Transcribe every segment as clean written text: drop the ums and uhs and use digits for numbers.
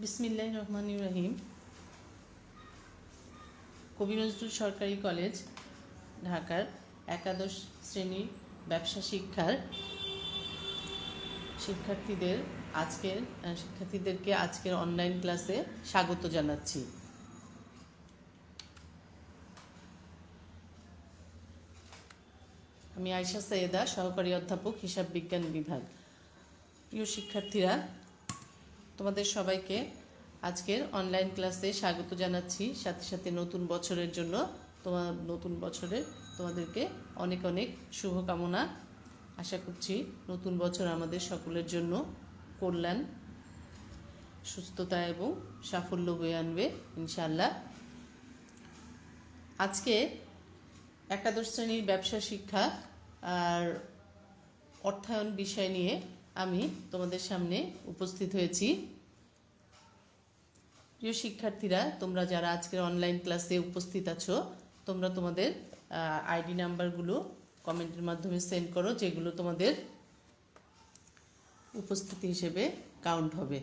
বিসমিল্লাহির রহমানির রহিম। কবি নজরুল সরকারি কলেজ ঢাকার একাদশ শ্রেণীর ব্যবসা শিক্ষার শিক্ষার্থীদেরকে আজকের অনলাইন ক্লাসে স্বাগত জানাচ্ছি। আমি আয়েশা সৈয়দা, সহকারী অধ্যাপক, হিসাব বিজ্ঞান বিভাগ। প্রিয় শিক্ষার্থীরা, তোমাদের সবাইকে আজকের অনলাইন ক্লাসে স্বাগত জানাচ্ছি। সাথে সাথে নতুন বছরের জন্য নতুন বছরের তোমাদেরকে অনেক অনেক শুভকামনা। আশা করছি নতুন বছর আমাদের সকলের জন্য কল্যাণ, সুস্থতা এবং সাফল্য বয়ে আনবে ইনশাআল্লাহ। আজকে একাদশ শ্রেণীর ব্যবসা শিক্ষা আর অর্থায়ন বিষয় নিয়ে আমি তোমাদের সামনে উপস্থিত হয়েছি। প্রিয় শিক্ষার্থীরা, তোমরা যারা আজকের অনলাইন ক্লাসে উপস্থিত আছো, তোমরা তোমাদের আইডি নাম্বারগুলো কমেন্টের মাধ্যমে সেন্ড করো, যেগুলো তোমাদের উপস্থিতি হিসেবে কাউন্ট হবে।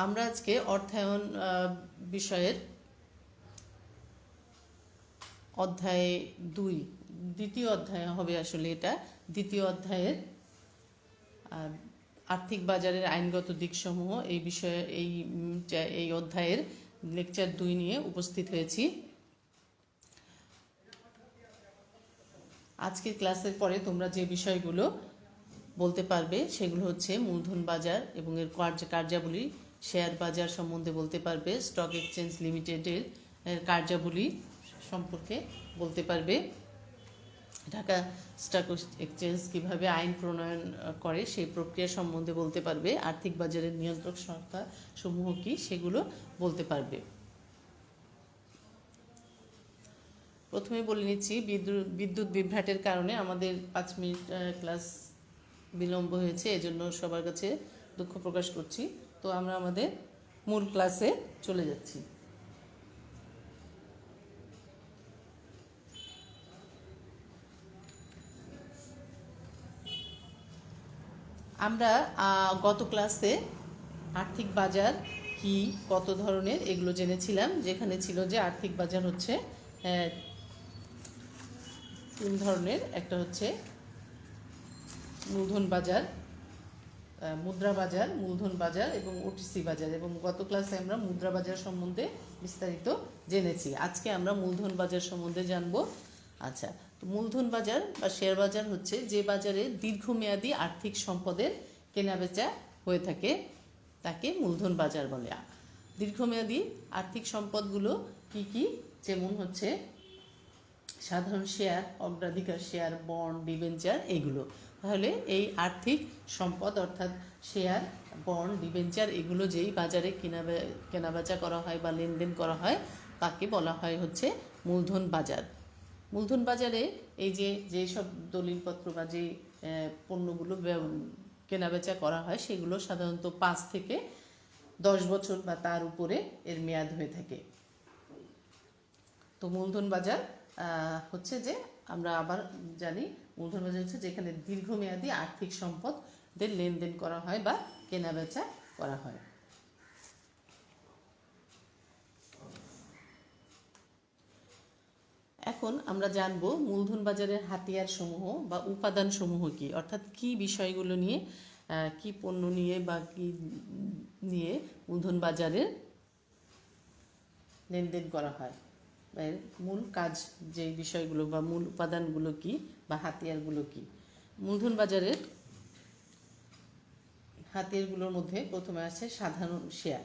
আমরা আজকে অর্থায়ন বিষয়ের অধ্যায় 2, দ্বিতীয় অধ্যায় হবে আসলে এটা, দ্বিতীয় অধ্যায়ের আর্থিক বাজারের আইনগত দিকসমূহ এই বিষয়ে এই অধ্যায়ের লেকচার 2 নিয়ে উপস্থিত হয়েছি। আজকের ক্লাসের পরে তোমরা যে বিষয়গুলো বলতে পারবে সেগুলো হচ্ছে মূলধন বাজার এবং এর কার্যাবলী, শেয়ার বাজার সম্বন্ধে বলতে পারবে, স্টক এক্সচেঞ্জ লিমিটেডের কার্যাবলী সম্পর্কে বলতে পারবে, ঢাকা স্টক এক্সচেঞ্জ কীভাবে আইন প্রণয়ন করে সেই প্রক্রিয়া সম্বন্ধে বলতে পারবে, আর্থিক বাজারের নিয়ন্ত্রক সংস্থা সমূহ কী সেগুলো বলতে পারবে। প্রথমে বলে নিচ্ছি, বিদ্যুৎ বিভ্রাটের কারণে আমাদের 5 মিনিট ক্লাস বিলম্ব হয়েছে, এজন্য সবার কাছে দুঃখ প্রকাশ করছি। তো আমরা আমাদের মূল ক্লাসে চলে যাচ্ছি। আমরা গত ক্লাসে আর্থিক বাজার কি, কত ধরনের, এগুলো জেনেছিলাম। যেখানে ছিল যে আর্থিক বাজার হচ্ছে 3 ধরনের। একটা হচ্ছে মূলধন বাজার, মুদ্রা বাজার, মূলধন বাজার এবং ওটিসি বাজার। এবং গত ক্লাসে আমরা মুদ্রা বাজার সম্বন্ধে বিস্তারিত জেনেছি। আজকে আমরা মূলধন বাজার সম্বন্ধে জানব। আচ্ছা, তো মূলধন বাজার বা শেয়ার বাজার হচ্ছে যে বাজারে দীর্ঘমেয়াদী আর্থিক সম্পদের কেনাবেচা হয়ে থাকে, তাকে মূলধন বাজার বলে। দীর্ঘমেয়াদী আর্থিক সম্পদগুলো কি কি? যেমন হচ্ছে সাধারণ শেয়ার, অগ্রাধিকার শেয়ার, বন্ড, ডিবেঞ্চার, এগুলো। তাহলে এই আর্থিক সম্পদ অর্থাৎ শেয়ার, বন্ড, ডিবেঞ্চার, এগুলো যেই বাজারে কেনাবেচা করা হয় বা লেনদেন করা হয় তাকে বলা হয় হচ্ছে মূলধন বাজার। মূলধন বাজারে এই যেসব দলিলপত্র বা যে পণ্যগুলো কেনাবেচা করা হয় সেগুলো সাধারণত 5 থেকে 10 বছর বা তার উপরে এর মেয়াদ হয়ে থাকে। তো মূলধন বাজার হচ্ছে যে, আমরা আবার জানি, মূলধন বাজার হচ্ছে যেখানে দীর্ঘমেয়াদী আর্থিক সম্পদের লেনদেন করা হয় বা কেনাবেচা করা হয়। এখন আমরা জানব মূলধন বাজারের হাতিয়ার সমূহ বা উপাদান সমূহ কি, অর্থাৎ কি বিষয়গুলো নিয়ে, কি পণ্য নিয়ে বা কি নিয়ে মূলধন বাজারের লেনদেন করা হয়, মূল কাজ যে বিষয়গুলো বা মূল উপাদানগুলো কি বা হাতিয়ারগুলো কি। মূলধন বাজারের হাতিয়ারগুলোর মধ্যে প্রথমে আছে সাধারণ শেয়ার।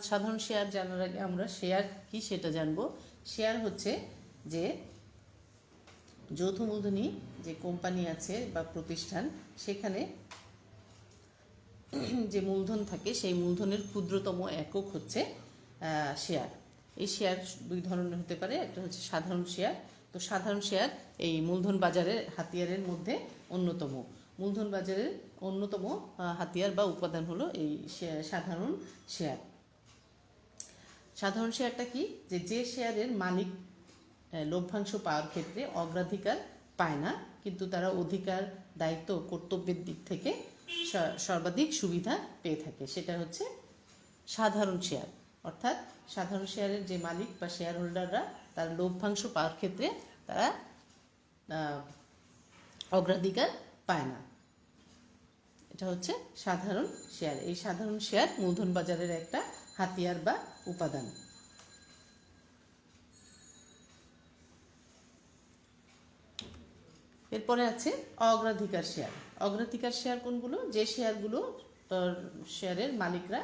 সাধারণ শেয়ার জানার আগে আমরা শেয়ার কি সেটা জানব। শেয়ার হচ্ছে যে যৌথ মূলধনী যে কোম্পানি আছে বা প্রতিষ্ঠান, সেখানে যে মূলধন থাকে সেই মূলধনের ক্ষুদ্রতম একক হচ্ছে শেয়ার। এই শেয়ার 2 ধরনের হতে পারে। একটা হচ্ছে সাধারণ শেয়ার। তো সাধারণ শেয়ার এই মূলধন বাজারের হাতিয়ারের মধ্যে অন্যতম। মূলধন বাজারের অন্যতম হাতিয়ার বা উপাদান হলো এই সাধারণ শেয়ার। সাধারণ শেয়ারটা কি? যে শেয়ারের মালিক লভ্যাংশ পাওয়ার ক্ষেত্রে অগ্রাধিকার পায় না, কিন্তু তারা অধিকার, দায়িত্ব, কর্তব্যের দিক থেকে সর্বাধিক সুবিধা পেয়ে থাকে। সেটা হচ্ছে সাধারণ শেয়ার। অর্থাৎ সাধারণ শেয়ারের যে মালিক বা শেয়ার হোল্ডাররা তার লভ্যাংশ পাওয়ার ক্ষেত্রে তারা অগ্রাধিকার পায় না। এটা হচ্ছে সাধারণ শেয়ার। এই সাধারণ শেয়ার মূলধন বাজারের একটা হাতিয়ার বা উপাদান। এরপরে আছে অগ্রাধিকার শেয়ার। অগ্রাধিকার শেয়ার কোনগুলো? যে শেয়ারগুলো শেয়ারের মালিকরা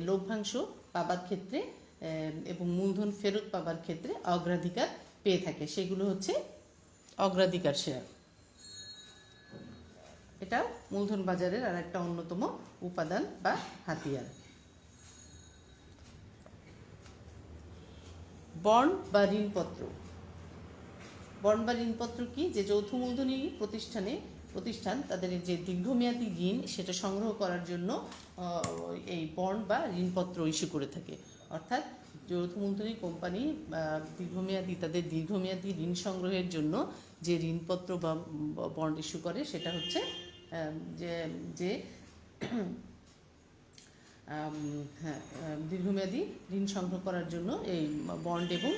লভ্যাংশ পাবার ক্ষেত্রে এবং মূলধন ফেরত পাবার ক্ষেত্রে অগ্রাধিকার পেয়ে থাকে, সেগুলো হচ্ছে অগ্রাধিকার শেয়ার। এটা মূলধন বাজারের আর একটা অন্যতম উপাদান বা হাতিয়ার। বন্ড বা ঋণপত্র। বন্ড বা ঋণপত্র কি? যে যৌথ মূলধনী প্রতিষ্ঠান তাদের যে দীর্ঘমেয়াদী ঋণ সেটা সংগ্রহ করার জন্য এই বন্ড বা ঋণপত্র ইস্যু করে থাকে। অর্থাৎ যৌথ মূলধনী কোম্পানি তাদের দীর্ঘমেয়াদী ঋণ সংগ্রহের জন্য যে ঋণপত্র বা বন্ড ইস্যু করে সেটা হচ্ছে যে দীর্ঘমেয়াদী ঋণ সংগ্রহ করার জন্য এই বন্ড এবং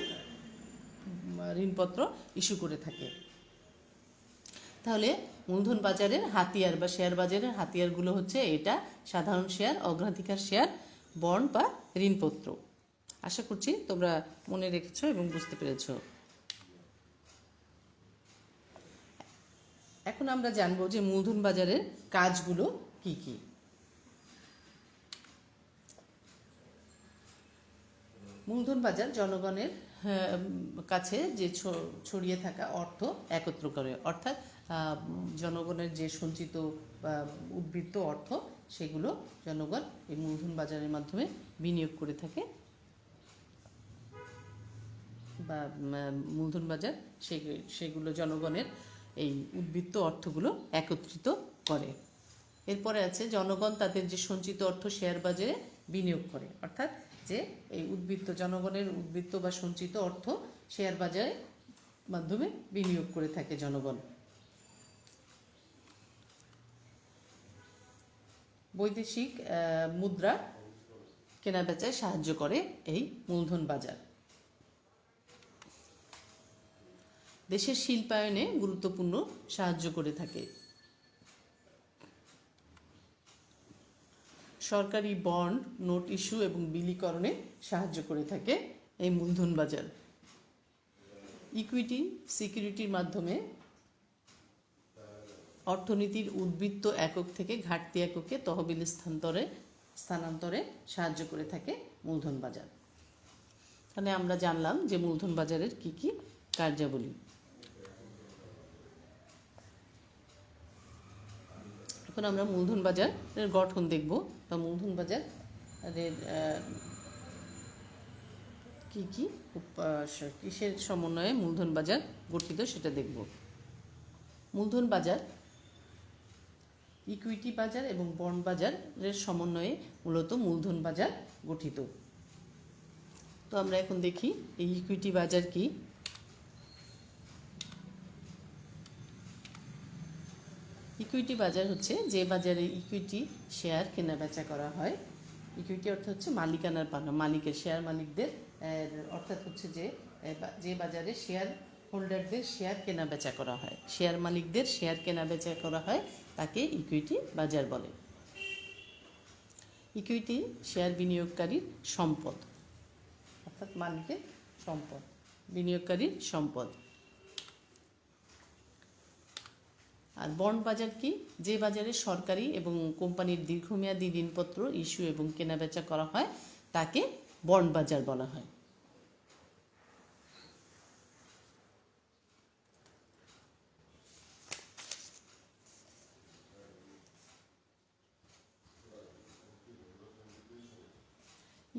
ঋণপত্র ইস্যু করে থাকে। তাহলে মূলধন বাজারের হাতিয়ার বা শেয়ার বাজারের হাতিয়ারগুলো হচ্ছে এটা: সাধারণ শেয়ার, অগ্রাধিকার শেয়ার, বন্ড বা ঋণপত্র। আশা করছি তোমরা মনে রেখেছো এবং বুঝতে পেরেছো। এখন আমরা জানবো যে মূলধন বাজারের কাজগুলো কি কি। মূলধন বাজার জনগণের কাছে যে ছড়িয়ে থাকা অর্থ একত্র করে। অর্থাৎ জনগণের যে সঞ্চিত বা উদ্বৃত্ত অর্থ সেগুলো জনগণ এই মূলধন বাজারের মাধ্যমে বিনিয়োগ করে থাকে, বা মূলধন বাজার সেগুলো জনগণের এই উদ্বৃত্ত অর্থগুলো একত্রিত করে। এরপরে আছে জনগণ তাদের যে সঞ্চিত অর্থ শেয়ার বাজারে বিনিয়োগ করে। অর্থাৎ যে এই জনগণের উদ্বৃত্ত বা সঞ্চিত অর্থ শেয়ার বাজারের মাধ্যমে বিনিয়োগ করে থাকে জনগণ। বৈদেশিক মুদ্রা কেনাবেচায় সাহায্য করে এই মূলধন বাজার। দেশের শিল্পায়নে গুরুত্বপূর্ণ সাহায্য করে থাকে। সরকারি বন্ড, নোট ইস্যু এবং বিলীকরণে সাহায্য করে থাকে এই মূলধন বাজার। ইকুইটি সিকিউরিটির মাধ্যমে অর্থনীতির উদ্বৃত্ত একক থেকে ঘাটতি এককে তহবিল স্থানান্তরে সাহায্য করে থাকে মূলধন বাজার। তাহলে আমরা জানলাম যে মূলধন বাজারের কি কি কার্যাবলী। এখন আমরা মূলধন বাজারের গঠন দেখব, বা মূলধন বাজারের কি কি কিসের সমন্বয়ে মূলধন বাজার গঠিত সেটা দেখব। মূলধন বাজার ইকুইটি বাজার এবং বন্ড বাজারের সমন্বয়ে মূলত মূলধন বাজার গঠিত। তো আমরা এখন দেখি এই ইকুইটি বাজার কি। ইকুইটি বাজার হচ্ছে যে বাজারে ইকুইটি শেয়ার কেনাবেচা করা হয়। ইকুইটি অর্থ হচ্ছে মালিকানার পাওনা, মালিকের, শেয়ার মালিকদের, অর্থাৎ হচ্ছে যে বাজারে শেয়ার হোল্ডারদের শেয়ার কেনাবেচা করা হয়, শেয়ার মালিকদের শেয়ার কেনাবেচা করা হয়, তাকে ইকুইটি বাজার বলে। ইকুইটি শেয়ার বিনিয়োগকারীর সম্পদ, অর্থাৎ মালিকের সম্পদ, বিনিয়োগকারীর সম্পদ। আর বন্ড বাজার কি? যে বাজারে সরকারি এবং কোম্পানির দীর্ঘমেয়াদী ঋণপত্র ইস্যু এবং কেনাবেচা করা হয় তাকে বন্ড বাজার বলা হয়।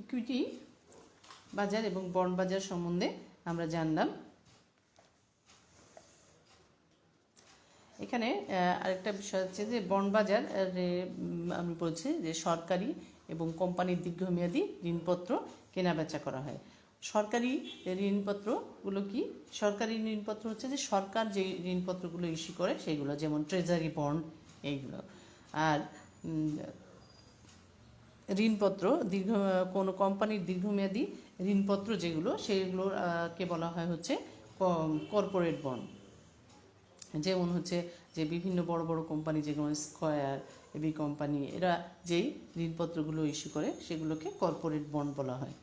ইকুইটি বাজার এবং বন্ড বাজার সম্বন্ধে আমরা জানলাম। এখানে আরেকটা বিষয় হচ্ছে যে বন্ড বাজার আমি বলছি যে সরকারি এবং কোম্পানির দীর্ঘমেয়াদী ঋণপত্র কেনাবেচা করা হয়। সরকারি ঋণপত্রগুলো কি? সরকারি ঋণপত্র হচ্ছে যে সরকার যে ঋণপত্রগুলো ইস্যু করে সেগুলো, যেমন ট্রেজারি বন্ড এইগুলো। আর ঋণপত্র কোনো কোম্পানির দীর্ঘমেয়াদী ঋণপত্র যেগুলো, সেগুলোকে বলা হয় হচ্ছে কর্পোরেট বন্ড। যেমন হচ্ছে যে বিভিন্ন বড় বড় কোম্পানি, যেমন স্কয়ার, এবি কোম্পানি, এরা যেই ঋণপত্রগুলো ইস্যু করে সেগুলোকে কর্পোরেট বন্ড বলা হয়।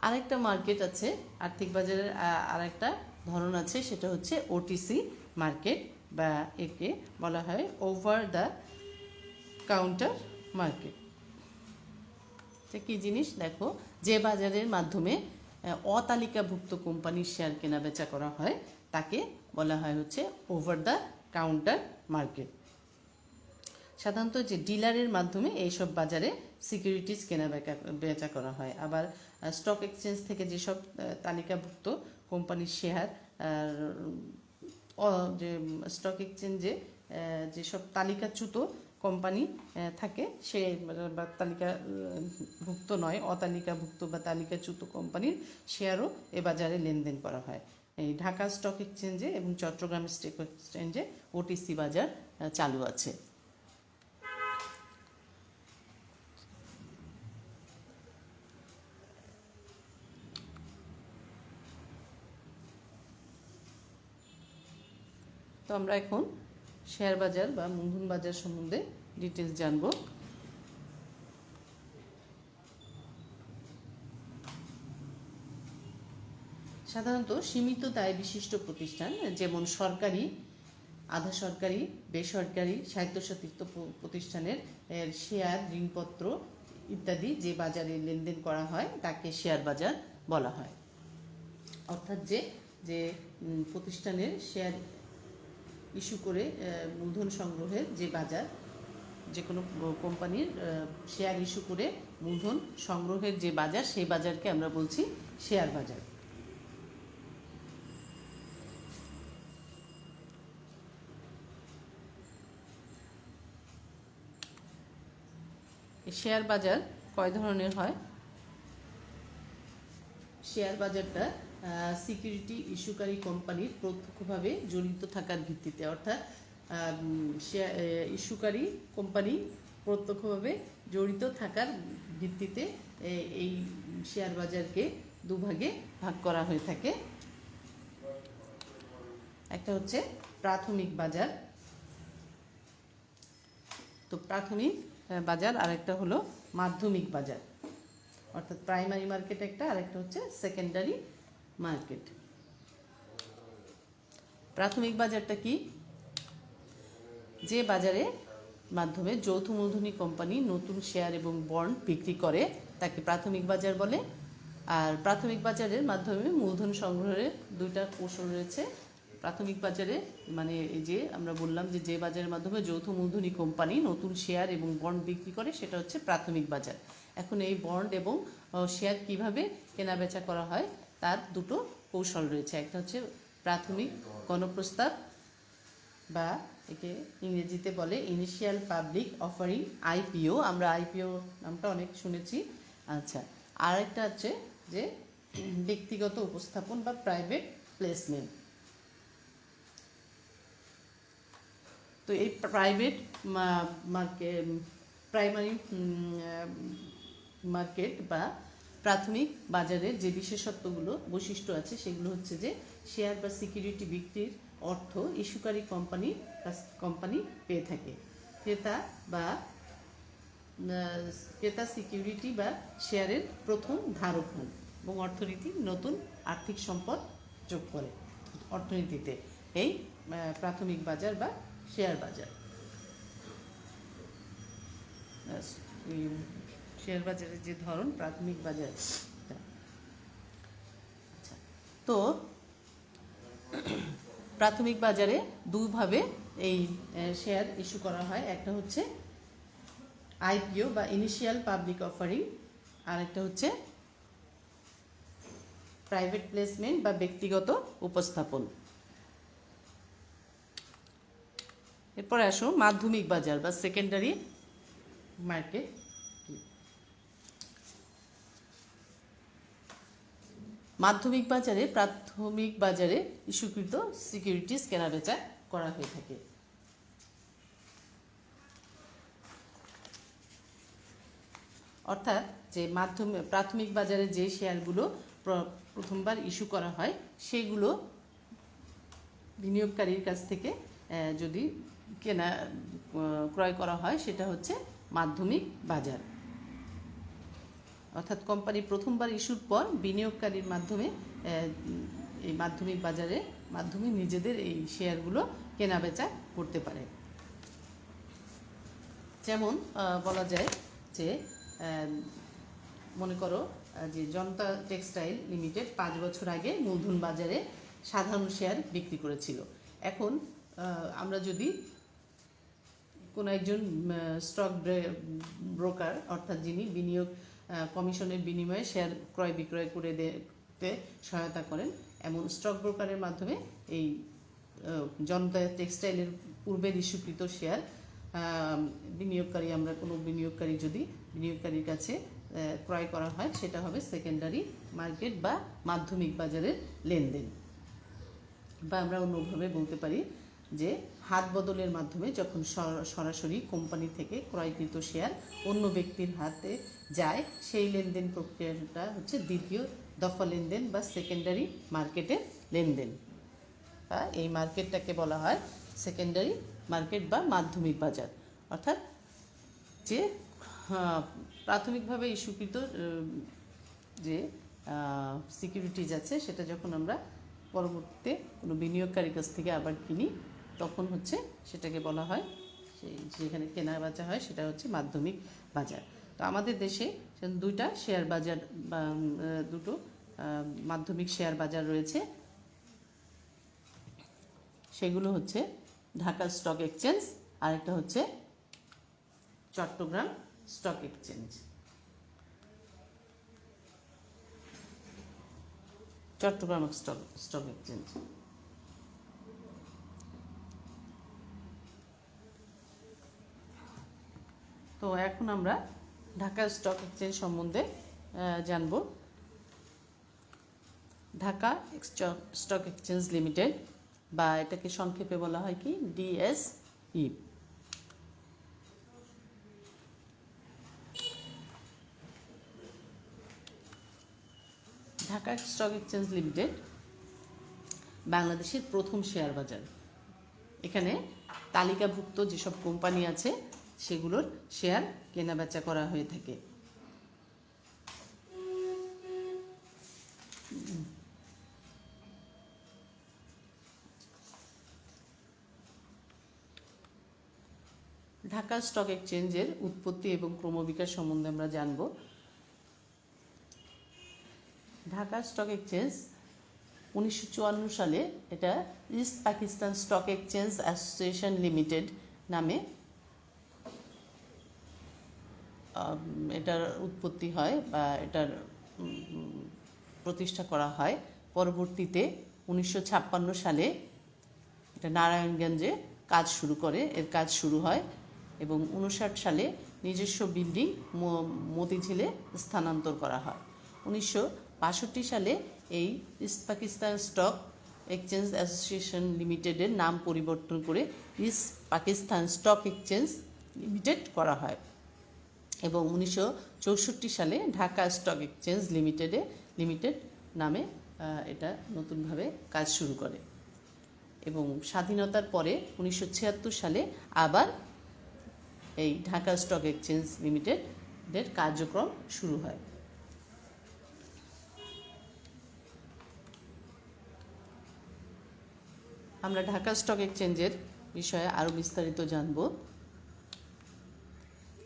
আরেকটা মার্কেট আছে আর্থিক বাজারের, আরেকটা ধরন আছে, সেটা হচ্ছে ওটিসি মার্কেট, বা একে বলা হয় ওভার দ্য কাউন্টার মার্কেট। কী জিনিস দেখো, যে বাজারের মাধ্যমে অতালিকাভুক্ত কোম্পানির শেয়ার কেনা বেচা করা হয় তাকে বলা হয় হচ্ছে ওভার দ্য কাউন্টার মার্কেট। সাধারণত যে ডিলারের মাধ্যমে এইসব বাজারে সিকিউরিটিজ কেনা বেচা করা হয়। আবার স্টক এক্সচেঞ্জ থেকে যেসব তালিকাভুক্ত কোম্পানির শেয়ার, যে স্টক এক্সচেঞ্জে যেসব তালিকাচ্যুত কোম্পানি থাকে, সে বা তালিকাভুক্ত নয়, অতালিকাভুক্ত বা তালিকাচ্যুত কোম্পানির শেয়ারও এ বাজারে লেনদেন করা হয়। এই ঢাকা স্টক এক্সচেঞ্জে এবং চট্টগ্রাম স্টক এক্সচেঞ্জে ওটিসি বাজার চালু আছে। তো আমরা এখন শেয়ার বাজার বা মূলধন বাজার সম্বন্ধে ডিটেলস জানব। সাধারণত সীমিত দায় বিশিষ্ট প্রতিষ্ঠান, যেমন সরকারি, আধা সরকারি, বেসরকারি, স্বায়ত্তশাসিত প্রতিষ্ঠানের শেয়ার, ঋণপত্র ইত্যাদি যে বাজারে লেনদেন করা হয় তাকে শেয়ার বাজার বলা হয়। অর্থাৎ যে প্রতিষ্ঠানের শেয়ার ইস্যু করে মূলধন সংগ্রহের যে বাজার, যে কোনো কোম্পানির শেয়ার ইস্যু করে মূলধন সংগ্রহের যে বাজার, সেই বাজারকে আমরা বলছি শেয়ার বাজার। শেয়ার বাজার কয় ধরনের হয়? শেয়ার বাজারটা সিকিউরিটি ইস্যুকারী কোম্পানির প্রত্যক্ষভাবে জড়িত থাকার ভিত্তিতে, অর্থাৎ ইস্যুকারী কোম্পানি প্রত্যক্ষভাবে জড়িত থাকার ভিত্তিতে এই শেয়ার বাজারকে দুভাগে ভাগ করা হয়ে থাকে। একটা হচ্ছে প্রাথমিক বাজার, তো প্রাথমিক বাজার, আর একটা হলো মাধ্যমিক বাজার, অর্থাৎ প্রাইমারি মার্কেট একটা, আর একটা হচ্ছে সেকেন্ডারি মার্কেট। প্রাথমিক বাজারটা কি? যে বাজারে মাধ্যমে যৌথ মূলধনী কোম্পানি নতুন শেয়ার এবং বন্ড বিক্রি করে তাকে প্রাথমিক বাজার বলে। আর প্রাথমিক বাজারের মাধ্যমে মূলধন সংগ্রহের দুইটা কৌশল রয়েছে। প্রাথমিক বাজারে মানে যে আমরা বললাম যে বাজারের মাধ্যমে যৌথ মূলধনী কোম্পানি নতুন শেয়ার এবং বন্ড বিক্রি করে, সেটা হচ্ছে প্রাথমিক বাজার। এখন এই বন্ড এবং শেয়ার কিভাবে কেনাবেচা করা হয় তার দুটো কৌশল রয়েছে। একটা হচ্ছে প্রাথমিক গণপ্রস্তাব, বা একে ইংরেজিতে বলে ইনিশিয়াল পাবলিক অফারিং, আইপিও। আমরা আইপিও নামটা অনেক শুনেছি। আচ্ছা, আর একটা হচ্ছে যে ব্যক্তিগত উপস্থাপন বা প্রাইভেট প্লেসমেন্ট। তো এই প্রাইভেট প্রাইমারি মার্কেট বা প্রাথমিক বাজারের যে বৈশিষ্ট্য আছে সেগুলো হচ্ছে যে শেয়ার বা সিকিউরিটি বিক্রির অর্থ ইস্যুকারী কোম্পানি পেয়ে থাকে। ক্রেতা সিকিউরিটি বা শেয়ারের প্রথম ধারক হন এবং অর্থনীতির নতুন আর্থিক সম্পদ যোগ করে অর্থনীতিতে। এই প্রাথমিক বাজার বা শেয়ার বাজার। শেয়ার বাজারের যে ধরন প্রাথমিক বাজার। তো প্রাথমিক বাজারে দুইভাবে এই শেয়ার ইস্যু করা হয়। একটা হচ্ছে আইপিও বা ইনিশিয়াল পাবলিক অফারিং, আরেকটা হচ্ছে প্রাইভেট প্লেসমেন্ট বা ব্যক্তিগত উপস্থাপন। এরপরে আসো মাধ্যমিক বাজার বা সেকেন্ডারি মার্কেট। মাধ্যমিক বাজারে প্রাথমিক বাজারে ইস্যুকৃত সিকিউরিটিজ কেনাবেচা করা হয়ে থাকে। অর্থাৎ যে প্রাথমিক বাজারে যে শেয়ারগুলো প্রথমবার ইস্যু করা হয় সেগুলো বিনিয়োগকারীর কাছ থেকে যদি ক্রয় করা হয় সেটা হচ্ছে মাধ্যমিক বাজার। অর্থাৎ কোম্পানি প্রথমবার ইস্যুর পর বিনিয়োগকারীর মাধ্যমে এই মাধ্যমিক বাজারের মাধ্যমে নিজেদের এই শেয়ারগুলো কেনাবেচা করতে পারে। যেমন বলা যায় যে মনে করো যে জনতা টেক্সটাইল লিমিটেড 5 বছর আগে মূলধন বাজারে সাধারণ শেয়ার বিক্রি করেছিল। এখন আমরা যদি কোনো একজন স্টক ব্রোকার অর্থাৎ যিনি বিনিয়োগ কমিশনের বিনিময়ে শেয়ার ক্রয় বিক্রয় করে দিতে সহায়তা করেন, এমন স্টক ব্রোকারের মাধ্যমে এই জনতা টেক্সটাইলের পূর্বের ইস্যুকৃত শেয়ার আমরা কোনো বিনিয়োগকারীর কাছে ক্রয় করা হয়, সেটা হবে সেকেন্ডারি মার্কেট বা মাধ্যমিক বাজারের লেনদেন। বা আমরা অন্যভাবে বলতে পারি যে হাত বদলের মাধ্যমে যখন সরাসরি কোম্পানি থেকে ক্রয়কৃত শেয়ার অন্য ব্যক্তির হাতে যায়, সেই লেনদেন প্রক্রিয়াটা হচ্ছে দ্বিতীয় দফা লেনদেন বা সেকেন্ডারি মার্কেটের লেনদেন। বা এই মার্কেটটাকে বলা হয় সেকেন্ডারি মার্কেট বা মাধ্যমিক বাজার। অর্থাৎ যে প্রাথমিকভাবে ইস্যুকৃত যে সিকিউরিটিজ আছে সেটা যখন আমরা পরবর্তীতে কোনো বিনিয়োগকারীর কাছ থেকে আবার কিনি, তখন হচ্ছে সেটাকে বলা হয়, যেখানে কেনা বেচা হয় সেটা হচ্ছে মাধ্যমিক বাজার। তো আমাদের দেশে দুটো মাধ্যমিক শেয়ার বাজার রয়েছে। সেগুলো হচ্ছে ঢাকা স্টক এক্সচেঞ্জ, আরেকটা হচ্ছে Chittagong stock exchange. Chittagong stock exchange. তো এখন আমরা ঢাকা স্টক এক্সচেঞ্জ সম্বন্ধে জানব। ঢাকা স্টক এক্সচেঞ্জ লিমিটেড বা এটাকে সংক্ষেপে বলা হয় কি DSE. Dhaka stock exchange limited বাংলাদেশের প্রথম শেয়ার বাজার। এখানে তালিকাভুক্ত যেসব কোম্পানি আছে সেগুলোর শেয়ার কেনাবেচা করা হয়ে থাকে। ঢাকা স্টক এক্সচেঞ্জের উৎপত্তি এবং ক্রমবিকাশ সম্বন্ধে আমরা জানব। ঢাকা স্টক এক্সচেঞ্জ 1954 সালে এটা east Pakistan stock exchange association limited নামে এটার উৎপত্তি হয় বা এটার প্রতিষ্ঠা করা হয়। পরবর্তীতে 1956 সালে এটা নারায়ণগঞ্জে এর কাজ শুরু হয় এবং 1959 সালে নিজস্ব বিল্ডিং মতিঝিলে স্থানান্তর করা হয়। 1962 সালে এই east Pakistan stock exchange association লিমিটেডের নাম পরিবর্তন করে east Pakistan stock exchange limited করা হয় এবং 1964 সালে ঢাকা স্টক এক্সচেঞ্জ লিমিটেড নামে এটা নতুনভাবে কাজ শুরু করে এবং স্বাধীনতার পরে 1976 সালে আবার এই ঢাকা স্টক এক্সচেঞ্জ লিমিটেডের কার্যক্রম শুরু হয়। আমরা ঢাকা স্টক এক্সচেঞ্জের বিষয়ে আরও বিস্তারিত জানব।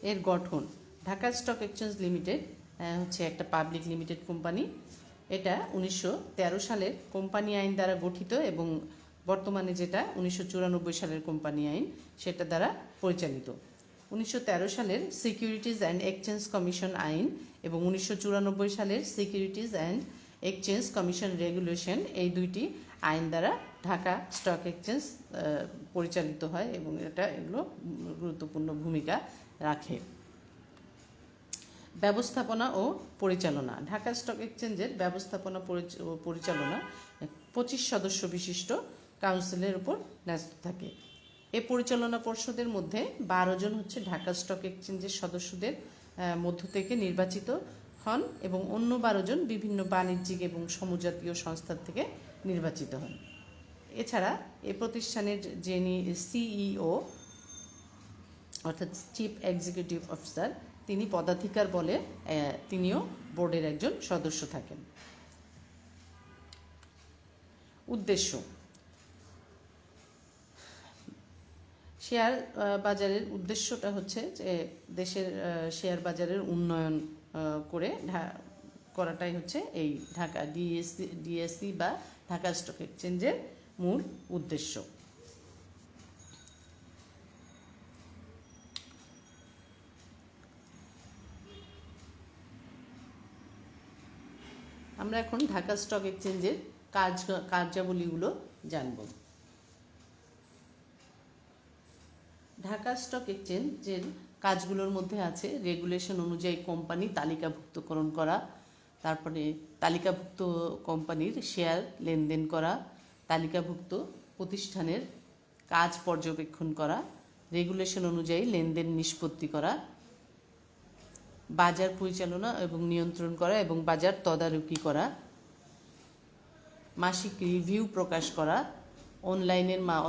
এর গঠন। ঢাকা স্টক এক্সচেঞ্জ লিমিটেড হচ্ছে একটা পাবলিক লিমিটেড কোম্পানি। এটা 1913 সালের কোম্পানি আইন দ্বারা গঠিত এবং বর্তমানে যেটা 1994 সালের কোম্পানি আইন সেটা দ্বারা পরিচালিত। 1913 সালের সিকিউরিটিজ অ্যান্ড এক্সচেঞ্জ কমিশন আইন এবং 1994 সালের securities and exchange commission regulation, এই দুইটি আইন দ্বারা ঢাকা স্টক এক্সচেঞ্জ পরিচালিত হয় এবং এগুলো গুরুত্বপূর্ণ ভূমিকা রাখে। ব্যবস্থাপনা ও পরিচালনা। ঢাকা স্টক এক্সচেঞ্জের ব্যবস্থাপনা পরিচালনা 25 সদস্য বিশিষ্ট কাউন্সিলের উপর ন্যস্ত থাকে। এই পরিচালনা পর্ষদের মধ্যে 12 জন হচ্ছে ঢাকা স্টক এক্সচেঞ্জের সদস্যদের মধ্য থেকে নির্বাচিত হন এবং অন্য 12 জন বিভিন্ন বাণিজ্যিক এবং সমজাতীয় সংস্থা থেকে নির্বাচিত হন। এছাড়া এই প্রতিষ্ঠানের যিনি সিইও অর্থাৎ চিফ এক্সিকিউটিভ অফিসার, তিনি পদাধিকার বলে তিনিও বোর্ডের একজন সদস্য থাকেন। উদ্দেশ্য: শেয়ার বাজারের উদ্দেশ্যটা হচ্ছে যে দেশের শেয়ার বাজারের উন্নয়ন করাটাই হচ্ছে এই ঢাকা ডিএসসি বা ঢাকা স্টক এক্সচেঞ্জের মূল উদ্দেশ্য। আমরা এখন ঢাকা স্টক এক্সচেঞ্জের কার্যাবলীগুলো জানব। ঢাকা স্টক এক্সচেঞ্জের কাজগুলোর মধ্যে আছে রেগুলেশন অনুযায়ী কোম্পানি তালিকাভুক্তকরণ করা, তারপরে তালিকাভুক্ত কোম্পানির শেয়ার লেনদেন করা, তালিকাভুক্ত প্রতিষ্ঠানের কাজ পর্যবেক্ষণ করা, রেগুলেশন অনুযায়ী লেনদেন নিষ্পত্তি করা, বাজার পরিচালনা এবং নিয়ন্ত্রণ করা এবং বাজার তদারকি করা, মাসিক রিভিউ প্রকাশ করা,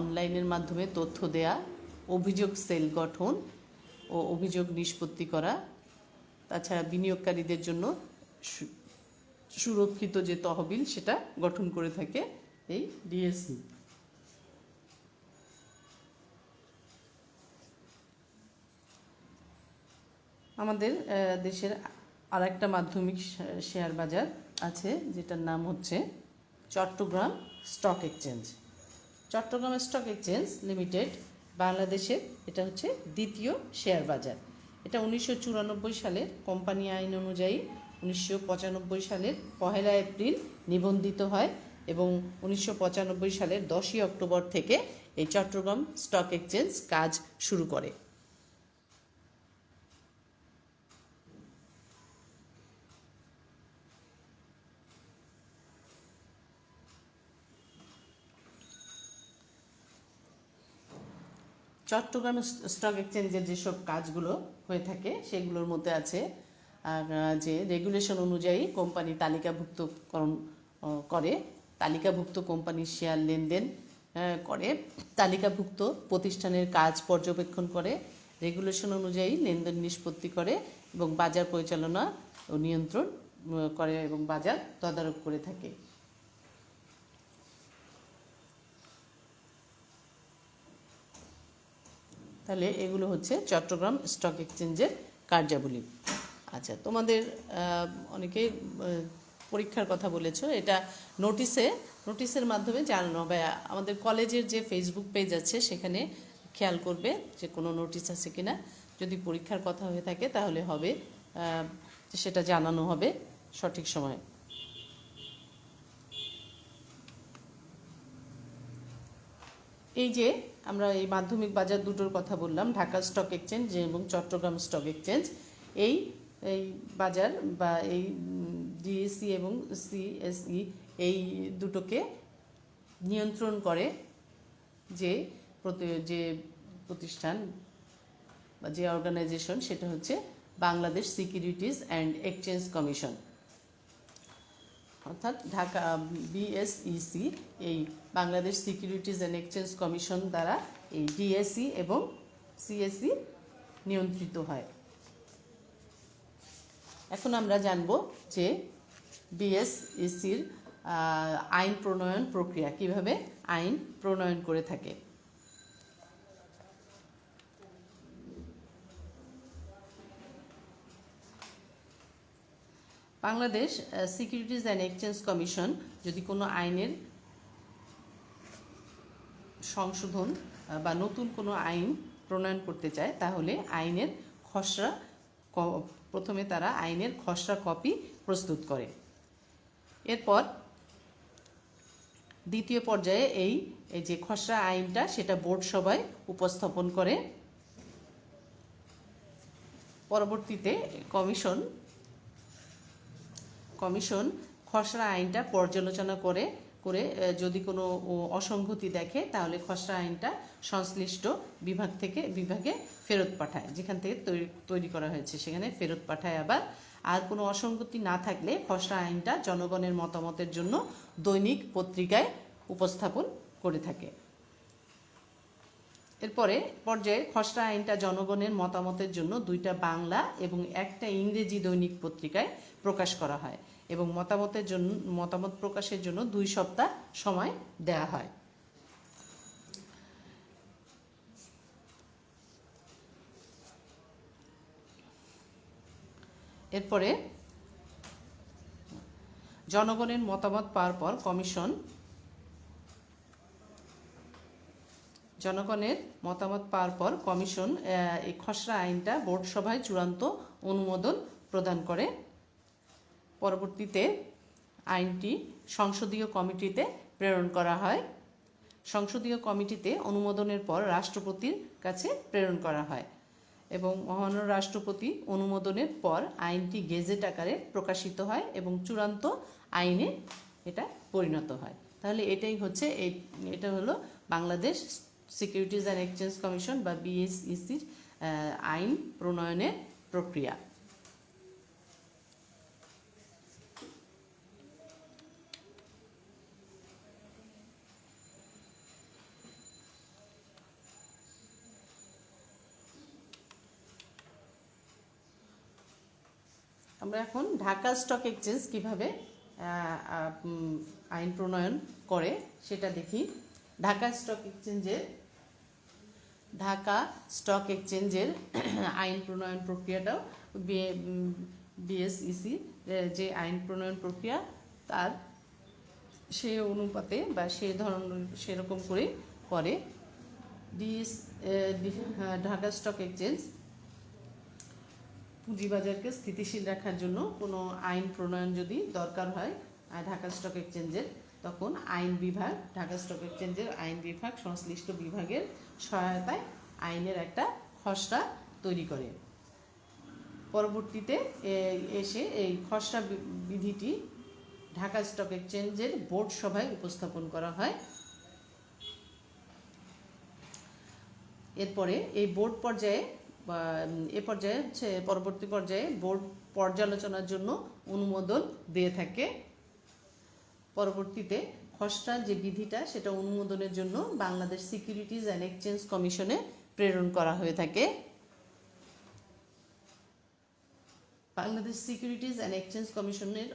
অনলাইনের মাধ্যমে তথ্য দেয়া, অভিযোগ সেল গঠন ও অভিযোগ নিষ্পত্তি করা, তাছাড়া বিনিয়োগকারীদের জন্য সুরক্ষিত যে তহবিল সেটা গঠন করে থাকে এই ডিএসসি। আমাদের দেশের আর একটা মাধ্যমিক শেয়ার বাজার আছে যেটার নাম হচ্ছে Chittagong stock exchange. Chittagong stock exchange limited বাংলাদেশের এটা হচ্ছে দ্বিতীয় শেয়ার বাজার। এটা 1994 সালের কোম্পানি আইন অনুযায়ী 1995 সালের 1 এপ্রিল নিবন্ধিত হয় এবং 1995 সালের 10 অক্টোবর থেকে এই চট্টগ্রাম স্টক এক্সচেঞ্জ কাজ শুরু করে। চট্টগ্রাম স্টক এক্সচেঞ্জের যেসব কাজগুলো হয়ে থাকে সেগুলোর মধ্যে আছে যে রেগুলেশন অনুযায়ী কোম্পানি তালিকাভুক্তকরণ করে, তালিকাভুক্ত কোম্পানির শেয়ার লেনদেন করে, তালিকাভুক্ত প্রতিষ্ঠানের কাজ পর্যবেক্ষণ করে, রেগুলেশন অনুযায়ী লেনদেন নিষ্পত্তি করে এবং বাজার পরিচালনা ও নিয়ন্ত্রণ করে এবং বাজার তদারক করে থাকে। তাহলে এগুলো হচ্ছে চট্টগ্রাম স্টক এক্সচেঞ্জের কার্যাবলী। আচ্ছা, তোমাদের অনেকেই পরীক্ষার কথা বলেছো, এটা নোটিশের মাধ্যমে জানানো হবে। আমাদের কলেজের যে ফেসবুক পেজ আছে সেখানে খেয়াল করবে যে কোনো নোটিশ আছে কিনা। যদি পরীক্ষার কথা হয়ে থাকে তাহলে হবে সেটা জানানো হবে সঠিক সময়ে। এই যে আমরা এই মাধ্যমিক বাজার দুটোর কথা বললাম, ঢাকা স্টক এক্সচেঞ্জ এবং চট্টগ্রাম স্টক এক্সচেঞ্জ, এই বাজার বা এই ডিএসসি এবং সিএসই এই দুটোকে নিয়ন্ত্রণ করে যে প্রতিষ্ঠান বা যে অর্গানাইজেশন, সেটা হচ্ছে Bangladesh securities and exchange commission, অর্থাৎ ঢাকা বিএসইসি। এই Bangladesh securities and exchange commission দ্বারা এই ডিএসসি এবং সিএসই নিয়ন্ত্রিত হয়। এখন আমরা জানব যে বিএসইসির আইন প্রণয়ন প্রক্রিয়া, কিভাবে আইন প্রণয়ন করে থাকে। Bangladesh securities and exchange commission যদি কোনো আইনের সংশোধন বা নতুন কোনো আইন প্রণয়ন করতে চায় তাহলে আইনের খসড়া প্রথমে তারা আইনের খসড়া কপি প্রস্তুত করে। এরপর দ্বিতীয় পর্যায়ে এই যে খসড়া আইনটা সেটা বোর্ড সভায় উপস্থাপন করে। পরবর্তীতে কমিশন খসড়া আইনটা পর্যালোচনা করে যদি কোনো অসঙ্গতি দেখে তাহলে খসড়া আইনটা সংশ্লিষ্ট বিভাগে ফেরত পাঠায়, যেখান থেকে তৈরি করা হয়েছে সেখানে ফেরত পাঠায়। আবার আর কোনো অসঙ্গতি না থাকলে খসড়া আইনটা জনগণের মতামতের জন্য দৈনিক পত্রিকায় উপস্থাপন করে থাকে। এরপরে পর্যায়ে খসড়া আইনটা জনগণের মতামতের জন্য 2টা বাংলা এবং 1টা ইংরেজি দৈনিক পত্রিকায় প্রকাশ করা হয় এবং মতামত প্রকাশের জন্য 2 সপ্তাহ সময় দেয়া হয়। এরপরে জনগণের মতামত পাওয়ার পর কমিশন এই খসড়া আইনটা বোর্ড সভায় চূড়ান্ত অনুমোদন প্রদান করে। পরবর্তীতে আইনটি সংসদীয় কমিটিতে প্রেরণ করা হয়। সংসদীয় কমিটিতে অনুমোদনের পর রাষ্ট্রপতির কাছে প্রেরণ করা হয় এবং মহামান্য রাষ্ট্রপতি অনুমোদনের পর আইনটি গেজেট আকারে প্রকাশিত হয় এবং চূড়ান্ত আইনে এটা পরিণত হয়। তাহলে এটা হলো Bangladesh securities and exchange commission বা বিএসইসির আইন প্রণয়নের প্রক্রিয়া। আমরা এখন ঢাকা স্টক এক্সচেঞ্জ কিভাবে আইন প্রণয়ন করে সেটা দেখি। ঢাকা স্টক এক্সচেঞ্জের আইন প্রণয়ন প্রক্রিয়াটাও বিএসইসি যে আইন প্রণয়ন প্রক্রিয়া তার সে অনুপাতে বা সেরকম করে করে। ঢাকা স্টক এক্সচেঞ্জ পুঁজিবাজারকে স্থিতিশীল রাখার জন্য কোনো আইন প্রণয়ন যদি দরকার হয় ঢাকা স্টক এক্সচেঞ্জের, তখন ঢাকা স্টক এক্সচেঞ্জের আইন বিভাগ সংশ্লিষ্ট বিভাগের সহায়তায় আইনের একটা খসড়া তৈরি করে। পরবর্তীতে এসে এই খসড়া বিধিটি ঢাকা স্টক এক্সচেঞ্জের বোর্ড সভায় উপস্থাপন করা হয়। এরপরে এই বোর্ড পর্যায়ে পরবর্তী পর্যায়ে বোর্ড পর্যালোচনার জন্য অনুমোদন দিয়ে থাকে। পরবর্তীতে খসড়া যে বিধিটা সেটা অনুমোদনের জন্য বাংলাদেশ সিকিউরিটিজ অ্যান্ড এক্সচেঞ্জ কমিশনে প্রেরণ করা হয়ে থাকে। বাংলাদেশ সিকিউরিটিজ অ্যান্ড এক্সচেঞ্জ কমিশনের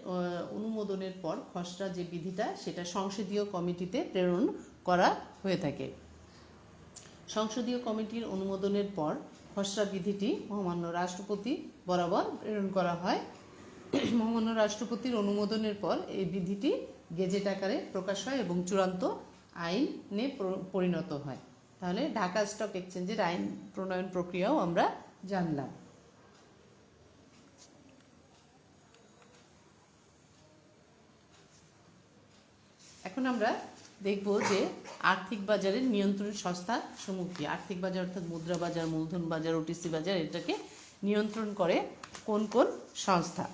অনুমোদনের পর খসড়া যে বিধিটা সেটা সংসদীয় কমিটিতে প্রেরণ করা হয়ে থাকে। সংসদীয় কমিটির অনুমোদনের পর খসড়া বিধিটি মহামান্য রাষ্ট্রপতি বরাবর প্রেরণ করা হয়। মহামান্য রাষ্ট্রপতির অনুমোদনের পর এই বিধিটি গেজেট আকারে প্রকাশ হয় এবং চূড়ান্ত আইনে পরিণত হয়। তাহলে ঢাকা স্টক এক্সচেঞ্জের আইন প্রণয়ন প্রক্রিয়াও আমরা জানলাম। এখন আমরা দেখব যে আর্থিক বাজারের নিয়ন্ত্রণ সংস্থা সমূহ কি। আর্থিক বাজার অর্থাৎ মুদ্রা বাজার, মূলধন বাজার, ওটিসি বাজার, এটাকে নিয়ন্ত্রণ করে কোন কোন সংস্থা।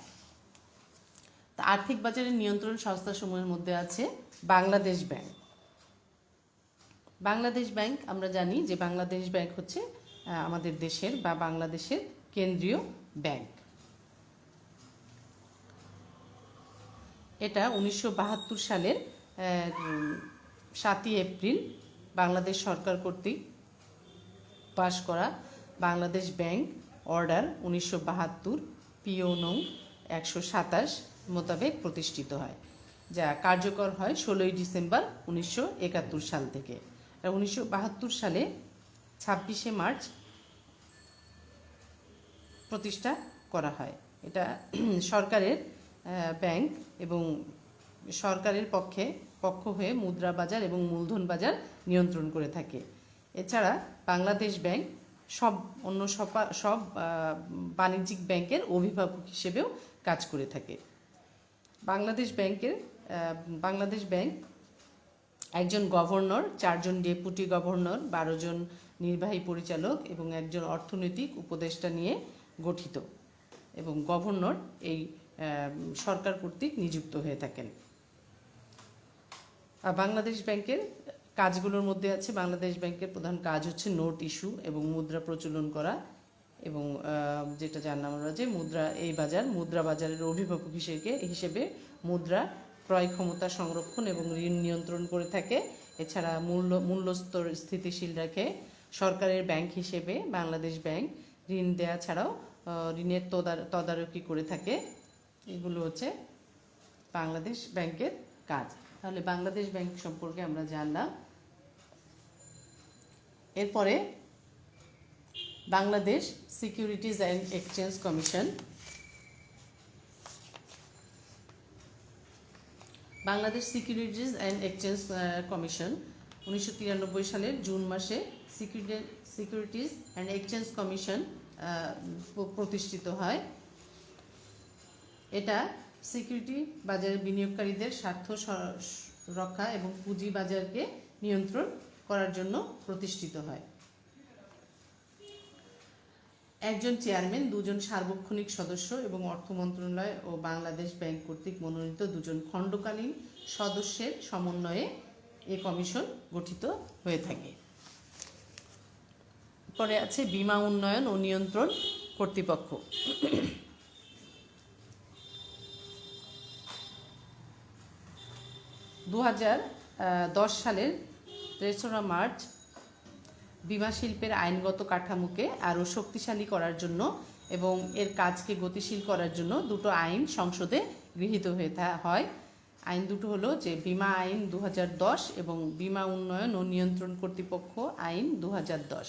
তা আর্থিক বাজারের নিয়ন্ত্রণ সংস্থা সমূহের মধ্যে আছে বাংলাদেশ ব্যাংক। বাংলাদেশ ব্যাংক আমরা জানি যে বাংলাদেশ ব্যাংক হচ্ছে আমাদের দেশের বা বাংলাদেশের কেন্দ্রীয় ব্যাংক। এটা 1972 সালের 7ই এপ্রিল বাংলাদেশ সরকার কর্তৃক পাশ করা বাংলাদেশ ব্যাংক অর্ডার 1972 পিও নং 127 মোতাবেক প্রতিষ্ঠিত হয়, যা কার্যকর হয় 16ই ডিসেম্বর 1971 সাল থেকে। 1972 সালে 26শে মার্চ প্রতিষ্ঠা করা হয়। এটা সরকারের ব্যাংক এবং সরকারের পক্ষ হয়ে মুদ্রা বাজার এবং মূলধন বাজার নিয়ন্ত্রণ করে থাকে। এছাড়া বাংলাদেশ ব্যাংক সব অন্য সব বাণিজ্যিক ব্যাংকের অভিভাবক হিসেবেও কাজ করে থাকে। বাংলাদেশ ব্যাংক একজন গভর্নর, 4 জন ডেপুটি গভর্নর, 12 জন নির্বাহী পরিচালক এবং একজন অর্থনৈতিক উপদেষ্টা নিয়ে গঠিত, এবং গভর্নর এই সরকার কর্তৃক নিযুক্ত হয়ে থাকেন। বাংলাদেশ ব্যাংকের কাজগুলোর মধ্যে আছে, বাংলাদেশ ব্যাংকের প্রধান কাজ হচ্ছে নোট ইস্যু এবং মুদ্রা প্রচলন করা, এবং যেটা জানলাম আমরা যে মুদ্রা বাজারের অভিভাবক হিসেবে মুদ্রা ক্রয় ক্ষমতা সংরক্ষণ এবং ঋণ নিয়ন্ত্রণ করে থাকে। এছাড়া মূল্যস্তর স্থিতিশীল রাখে। সরকারের ব্যাংক হিসেবে বাংলাদেশ ব্যাংক ঋণ দেয়া ছাড়াও ঋণের তদারকি করে থাকে। এগুলো হচ্ছে বাংলাদেশ ব্যাংকের কাজ। তাহলে বাংলাদেশ ব্যাংক সম্পর্কে আমরা জানলাম। এরপরে Bangladesh securities and exchange commission. Bangladesh securities and exchange commission 1993 সালের জুন মাসে সিকিউরিটিজ অ্যান্ড এক্সচেঞ্জ কমিশন প্রতিষ্ঠিত হয়। এটা সিকিউরিটি বাজারে বিনিয়োগকারীদের স্বার্থ রক্ষা এবং পুঁজি বাজারকে নিয়ন্ত্রণ করার জন্য প্রতিষ্ঠিত হয়। একজন চেয়ারম্যান, 2 জন সার্বক্ষণিক সদস্য এবং অর্থ মন্ত্রণালয় ও বাংলাদেশ ব্যাংক কর্তৃক মনোনীত 2 জন খণ্ডকালীন সদস্যের সমন্বয়ে এই কমিশন গঠিত হয়ে থাকে। পরে আছে বীমা উন্নয়ন ও নিয়ন্ত্রণ কর্তৃপক্ষ। 2010 সালের 3রা মার্চ বীমা শিল্পের আইনগত কাঠামোকে আরও শক্তিশালী করার জন্য এবং এর কাজকে গতিশীল করার জন্য 2টো আইন সংসদে গৃহীত হয়। আইন দুটো হলো যে বীমা আইন 2010 এবং বীমা উন্নয়ন ও নিয়ন্ত্রণ কর্তৃপক্ষ আইন 2010।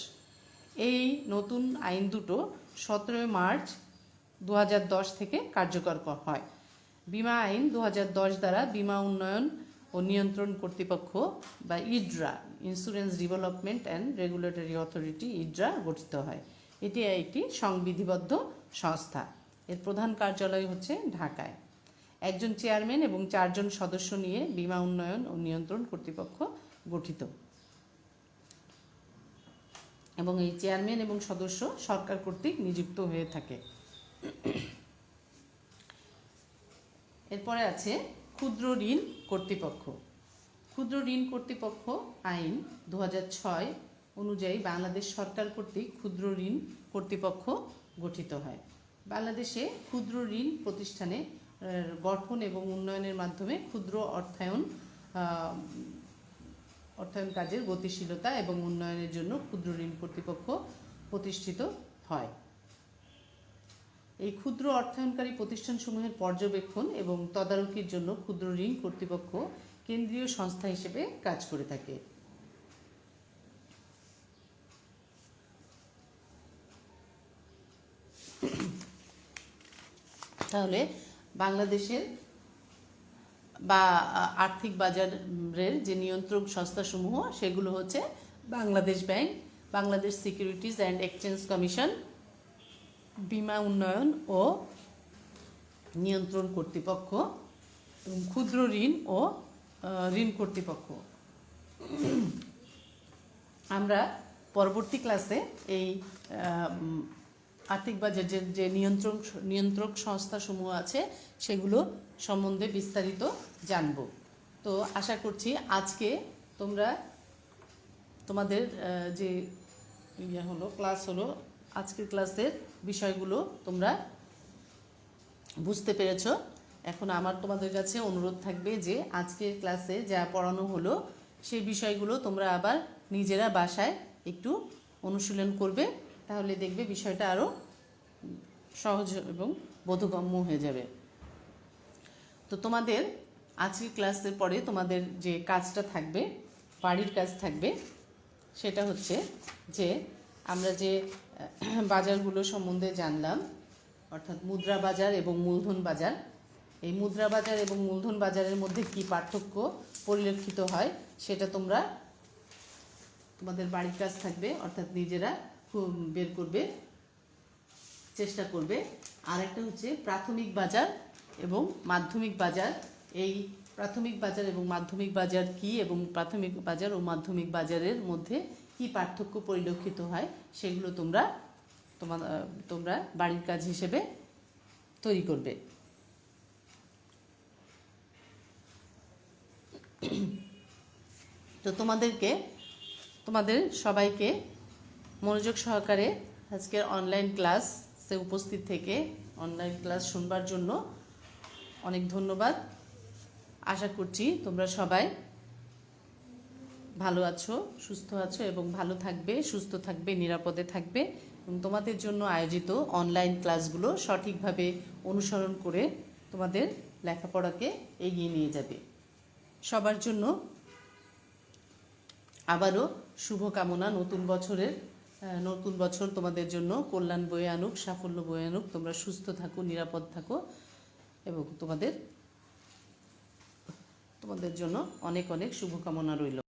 এই নতুন আইন দুটো 17 মার্চ 2010 থেকে কার্যকর হয়। বীমা আইন 2010 দ্বারা বীমা উন্নয়ন ও নিয়ন্ত্রণ কর্তৃপক্ষ বা ইডরা, insurance development and regulatory authority, ইডরা গঠিত হয়। এটি একটি সংবিধিবদ্ধ সংস্থা। এর প্রধান কার্যালয় হচ্ছে ঢাকায়। একজন চেয়ারম্যান এবং 4 জন সদস্য নিয়ে বীমা উন্নয়ন ও নিয়ন্ত্রণ কর্তৃপক্ষ গঠিত, এবং এই চেয়ারম্যান এবং সদস্য সরকার কর্তৃক নিযুক্ত হয়ে থাকে। এরপরে আছে ক্ষুদ্র ঋণ কর্তৃপক্ষ। ক্ষুদ্র ঋণ কর্তৃপক্ষ আইন 2006 অনুযায়ী বাংলাদেশ সরকার কর্তৃক ক্ষুদ্র ঋণ কর্তৃপক্ষ গঠিত হয়। বাংলাদেশে ক্ষুদ্র ঋণ প্রতিষ্ঠানে গঠন এবং উন্নয়নের মাধ্যমে ক্ষুদ্র অর্থায়ন কাজের গতিশীলতা এবং উন্নয়নের জন্য ক্ষুদ্র ঋণ কর্তৃপক্ষ প্রতিষ্ঠিত হয়। এই ক্ষুদ্র অর্থায়নকারী প্রতিষ্ঠানসমূহের পর্যবেক্ষণ এবং তদারকির জন্য ক্ষুদ্র ঋণ কর্তৃপক্ষ কেন্দ্রীয় সংস্থা হিসেবে কাজ করে থাকে। তাহলে বাংলাদেশের বা আর্থিক বাজারের যে নিয়ন্ত্রক সংস্থাসমূহ সেগুলো হচ্ছে Bangladesh bank, Bangladesh securities and exchange commission, বীমা উন্নয়ন ও নিয়ন্ত্রণ কর্তৃপক্ষ এবং ক্ষুদ্র ঋণ ও ঋণ কর্তৃপক্ষ। আমরা পরবর্তী ক্লাসে এই আর্থিক বাজারের যে নিয়ন্ত্রক সংস্থাসমূহ আছে সেগুলো সম্বন্ধে বিস্তারিত জানব। তো আশা করছি আজকে তোমাদের যে ক্লাস হলো আজকের ক্লাসের বিষয়গুলো তোমরা বুঝতে পেরেছ। এখন আমার তোমাদের কাছে অনুরোধ থাকবে যে আজকের ক্লাসে যা পড়ানো হলো সেই বিষয়গুলো তোমরা আবার নিজেরা বাসায় একটু অনুশীলন করবে, তাহলে দেখবে বিষয়টা আরও সহজ এবং বোধগম্য হয়ে যাবে। তো তোমাদের আজকের ক্লাসের পরে তোমাদের যে কাজটা থাকবে, বাড়ির কাজ থাকবে, সেটা হচ্ছে যে আমরা যে বাজারগুলো সম্বন্ধে জানলাম, অর্থাৎ মুদ্রা বাজার এবং মূলধন বাজার, এই মুদ্রা বাজার এবং মূলধন বাজারের মধ্যে কি পার্থক্য পরিলক্ষিত হয় সেটা তোমাদের বাড়ির কাজ থাকবে, অর্থাৎ নিজেরা বের করবে চেষ্টা করবে। আর একটা হচ্ছে প্রাথমিক বাজার এবং মাধ্যমিক বাজার। এই প্রাথমিক বাজার এবং মাধ্যমিক বাজার কি, এবং প্রাথমিক বাজার ও মাধ্যমিক বাজারের মধ্যে কি পার্থক্য পরিলক্ষিত হয়, সেগুলো তোমরা বাড়ির কাজ হিসেবে তৈরি করবে। তো তোমাদের সবাইকে মনোযোগ সহকারে আজকের অনলাইন ক্লাসে উপস্থিত থেকে অনলাইন ক্লাস শুনবার জন্য অনেক ধন্যবাদ। আশা করছি তোমরা সবাই ভালো আছো, সুস্থ আছো এবং ভালো থাকবে, সুস্থ থাকবে, নিরাপদে থাকবে এবং তোমাদের জন্য আয়োজিত অনলাইন ক্লাসগুলো সঠিকভাবে অনুসরণ করে তোমাদের লেখাপড়াকে এগিয়ে নিয়ে যাবে। সবার জন্য আবারও শুভকামনা। নতুন বছর তোমাদের জন্য কল্যাণ বয়ে আনুক, সাফল্য বয়ে আনুক। তোমরা সুস্থ থাকো, নিরাপদ থাকো এবং তোমাদের জন্য অনেক অনেক শুভকামনা রইল।